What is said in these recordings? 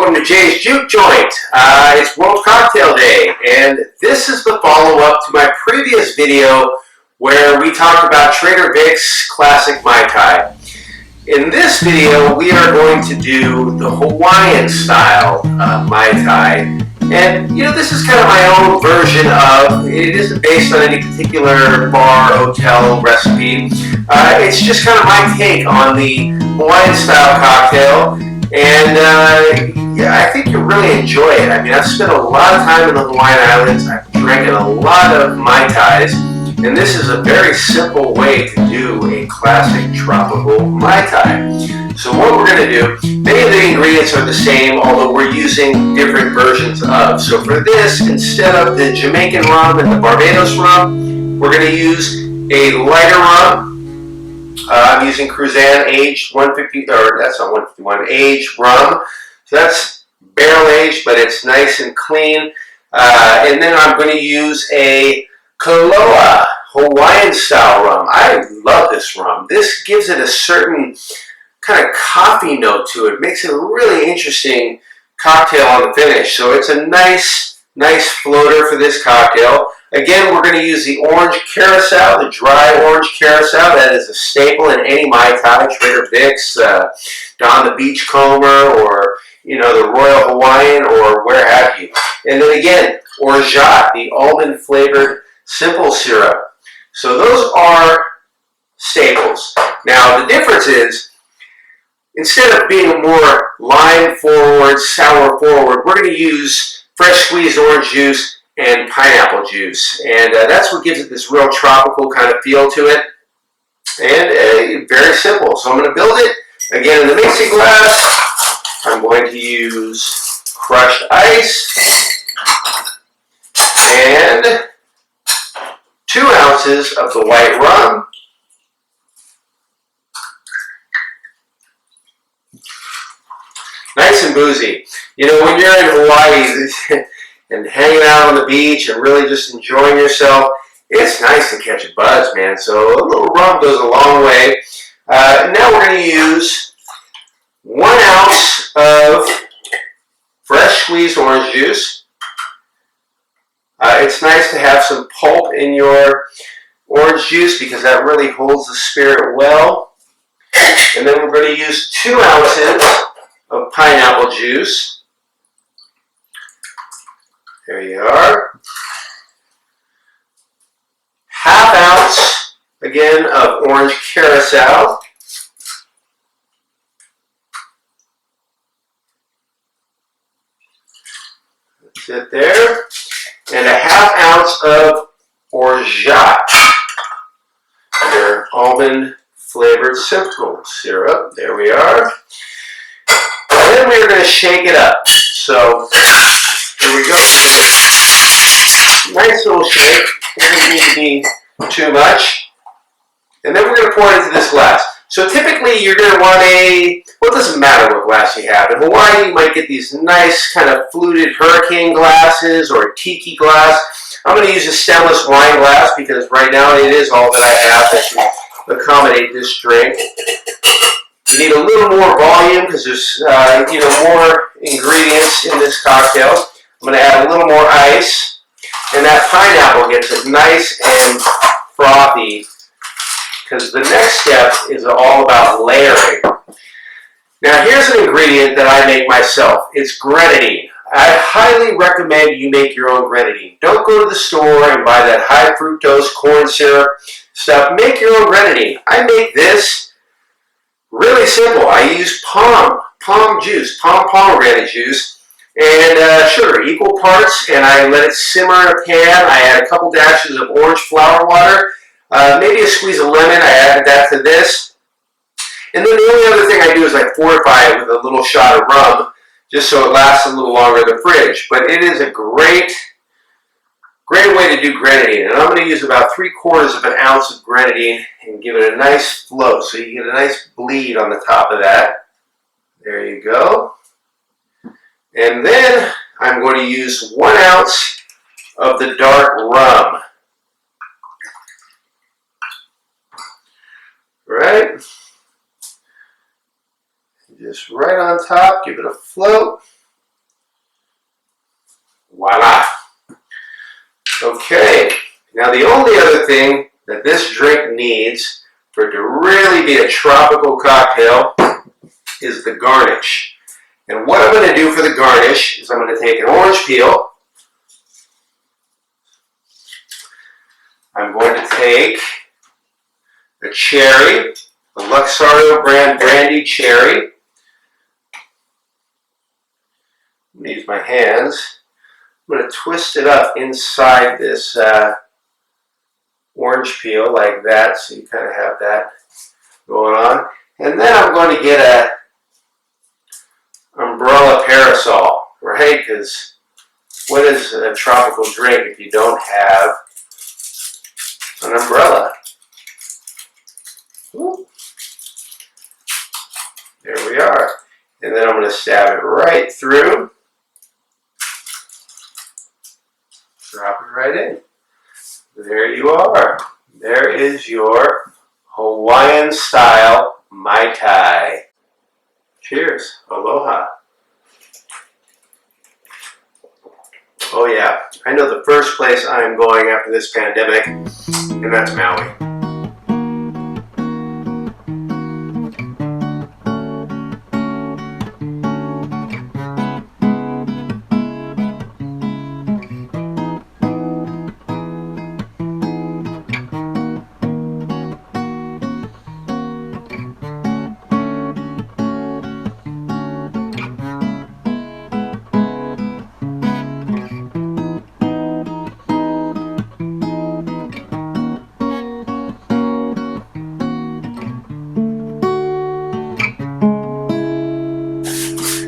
welcome to Jay's Juke Joint. It's World Cocktail Day, and this is the follow-up to my previous video where we talked about Trader Vic's classic Mai Tai. In this video, we are going to do the Hawaiian Style Mai Tai. And, you know, this is kind of my own version of, it isn't based on any particular bar, hotel recipe. It's just kind of my take on the Hawaiian Style cocktail. And yeah, I think you'll really enjoy it. I mean, I've spent a lot of time in the Hawaiian Islands. I've drank a lot of Mai Tais. And this is a very simple way to do a classic tropical Mai Tai. So what we're going to do, many of the ingredients are the same, although we're using different versions of. So for this, instead of the Jamaican rum and the Barbados rum, we're going to use a lighter rum. I'm using Curaçao aged 150, or that's not 151, aged rum. So that's barrel aged, but it's nice and clean. And then I'm going to use a Aloha Hawaiian Style rum. I love this rum. This gives it a certain kind of coffee note to it. Makes it a really interesting cocktail on the finish. So it's a nice floater for this cocktail. Again, we're going to use the orange Curaçao, the dry orange Curaçao. That is a staple in any Mai Tai, Trader Vic's, Don the Beachcomber, or you know, the Royal Hawaiian, or where have you. And then again, Orgeat, the almond flavored simple syrup. So those are staples. Now the difference is, instead of being a more lime forward, sour forward, we're going to use fresh squeezed orange juice and pineapple juice. And that's what gives it this real tropical kind of feel to it. And very simple. So I'm going to build it. Again, in the mixing glass, I'm going to use crushed ice and 2 ounces of the white rum. Nice and boozy. You know, when you're in Hawaii and hanging out on the beach and really just enjoying yourself, it's nice to catch a buzz, man. So a little rum goes a long way. Now we're going to use 1 ounce of fresh squeezed orange juice. It's nice to have some pulp in your orange juice because that really holds the spirit well. And then we're going to use 2 ounces of pineapple juice. There you are. Half ounce, again, of orange Curaçao. That's it there. And a half ounce of Orgeat, your almond flavored simple syrup. There we are. And then we're going to shake it up. So here we go. Nice little shake. Doesn't need to be too much. And then we're going to pour it into this glass. So typically you're going to want well, it doesn't matter what glass you have. In Hawaii, you might get these nice kind of fluted hurricane glasses or a tiki glass. I'm going to use a stemless wine glass because right now it is all that I have that can accommodate this drink. You need a little more volume because there's more ingredients in this cocktail. I'm going to add a little more ice, and that pineapple gets it nice and frothy because the next step is all about layering. Now here's an ingredient that I make myself. It's grenadine. I highly recommend you make your own grenadine. Don't go to the store and buy that high fructose corn syrup stuff. Make your own grenadine. I make this really simple. I use pomegranate juice, and sugar, equal parts, and I let it simmer in a pan. I add a couple dashes of orange flower water, maybe a squeeze of lemon. I added that to this. And then the only other thing I do is I fortify it with a little shot of rum, just so it lasts a little longer in the fridge. But it is a great way to do grenadine. And I'm going to use about 3/4 of an ounce of grenadine and give it a nice float. So you get a nice bleed on the top of that. There you go. And then I'm going to use 1 ounce of the dark rum. Right? Just right on top, give it a float. Voila. Okay, now the only other thing that this drink needs for it to really be a tropical cocktail is the garnish. And what I'm going to do for the garnish is I'm going to take an orange peel. I'm going to take a cherry, a Luxardo brand brandy cherry. I'm going to use my hands. I'm going to twist it up inside this orange peel like that, so you kind of have that going on. And then I'm going to get a umbrella parasol, right? Because what is a tropical drink if you don't have an umbrella? Ooh. There we are. And then I'm going to stab it right through. Drop it right in. There you are. There is your Hawaiian Style Mai Tai. Cheers. Aloha. Oh yeah, I know the first place I am going after this pandemic, and that's Maui.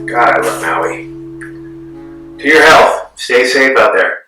God, I love Maui. To your health. Stay safe out there.